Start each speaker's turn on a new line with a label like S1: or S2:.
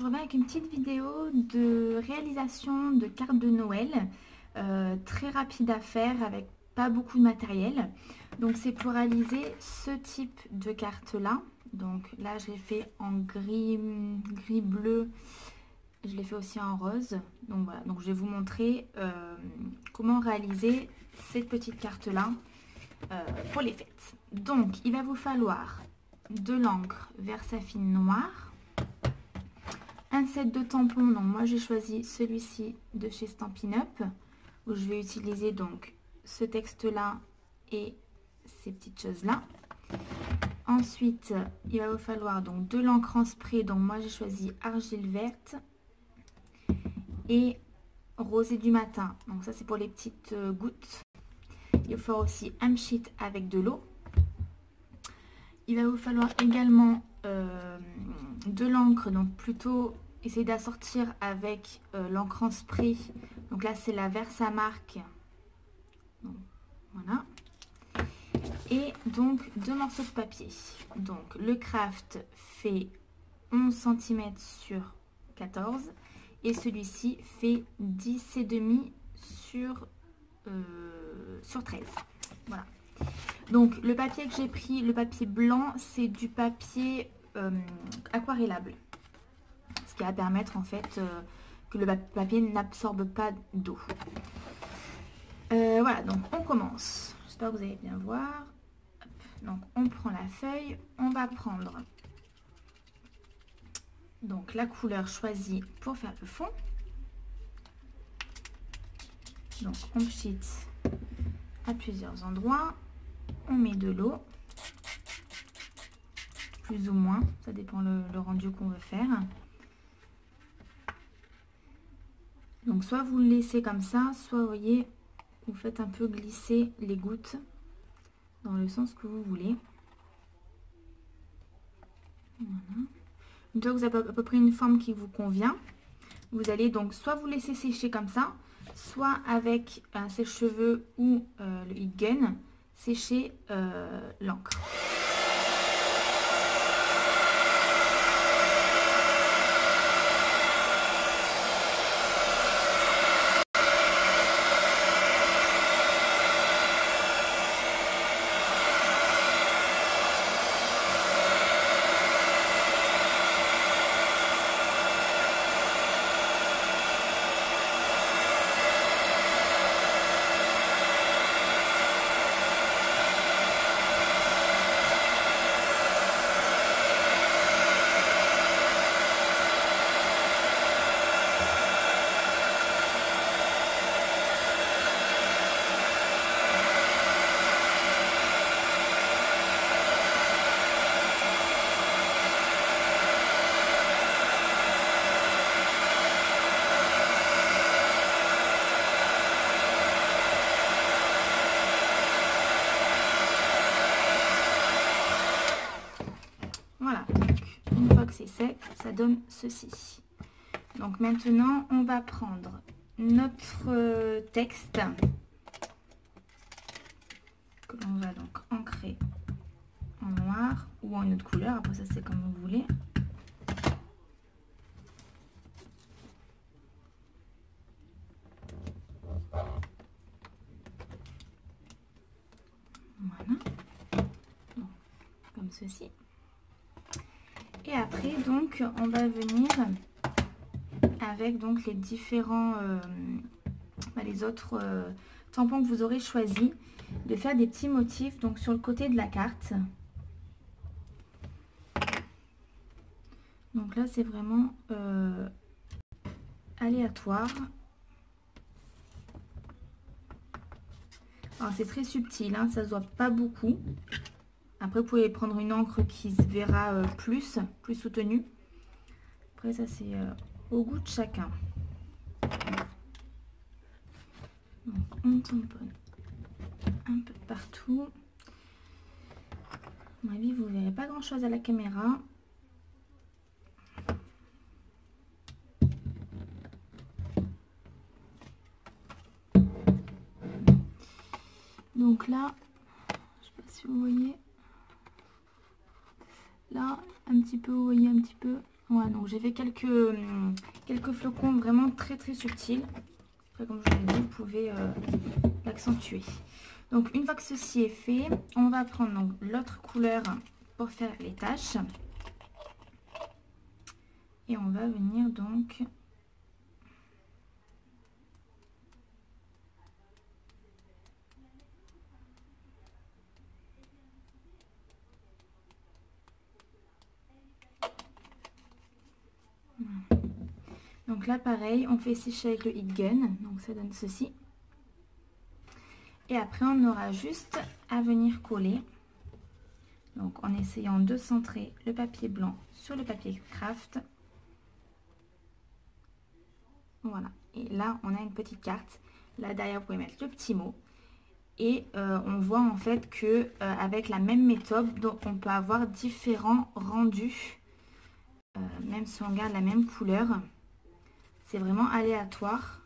S1: Je reviens avec une petite vidéo de réalisation de cartes de Noël, très rapide à faire avec pas beaucoup de matériel. Donc c'est pour réaliser ce type de carte là. Donc là je l'ai fait en gris bleu, je l'ai fait aussi en rose. Donc voilà, donc je vais vous montrer comment réaliser cette petite carte là pour les fêtes. Donc il va vous falloir de l'encre Versafine noire, un set de tampons. Donc moi j'ai choisi celui-ci de chez Stampin' Up, où je vais utiliser donc ce texte là et ces petites choses là. Ensuite il va vous falloir donc de l'encre en spray. Donc moi j'ai choisi argile verte et rosée du matin. Donc ça c'est pour les petites gouttes. Il faut aussi un sheet avec de l'eau. Il va vous falloir également de l'encre, donc plutôt essayer d'assortir avec l'encre en spray. Donc là c'est la Versamark. Donc, voilà. Et donc 2 morceaux de papier. Donc le craft fait 11 cm sur 14 et celui-ci fait 10,5 sur 13. Voilà. Donc le papier que j'ai pris, le papier blanc, c'est du papier aquarellable, ce qui va permettre en fait que le papier n'absorbe pas d'eau. Voilà, donc on commence. J'espère que vous allez bien voir. Donc on prend la feuille, on va prendre donc la couleur choisie pour faire le fond. Donc on sheet à plusieurs endroits, on met de l'eau, plus ou moins, ça dépend le rendu qu'on veut faire. Donc soit vous le laissez comme ça, soit vous voyez, vous faites un peu glisser les gouttes dans le sens que vous voulez. Voilà. Une fois que vous avez à peu près une forme qui vous convient, vous allez donc soit vous laisser sécher comme ça, soit avec un sèche-cheveux ou le heat gun, sécher l'encre. Voilà, donc une fois que c'est sec, ça donne ceci. Donc maintenant, on va prendre notre texte que l'on va donc ancrer en noir ou en une autre couleur. Après ça, c'est comme vous voulez. Voilà, donc, comme ceci. Et après, donc, on va venir avec donc les différents, les autres tampons que vous aurez choisis, de faire des petits motifs donc sur le côté de la carte. Donc là, c'est vraiment aléatoire. Alors c'est très subtil, hein, ça se voit pas beaucoup. Après, vous pouvez prendre une encre qui se verra plus soutenue. Après, ça, c'est au goût de chacun. Donc, on tamponne un peu partout. À mon avis, vous ne verrez pas grand-chose à la caméra. Donc là, je sais pas si vous voyez. Là, un petit peu, vous voyez un petit peu, Voilà, donc j'ai fait quelques flocons vraiment très très subtils. Après, comme je vous l'ai dit, vous pouvez l'accentuer. Donc une fois que ceci est fait, on va prendre donc l'autre couleur pour faire les taches. Et on va venir donc donc là pareil, on fait sécher avec le heat gun, donc ça donne ceci. Et après on aura juste à venir coller, donc en essayant de centrer le papier blanc sur le papier craft. Voilà, et là on a une petite carte. Là derrière vous pouvez mettre le petit mot. Et on voit en fait que avec la même méthode, donc on peut avoir différents rendus, même si on garde la même couleur. C'est vraiment aléatoire.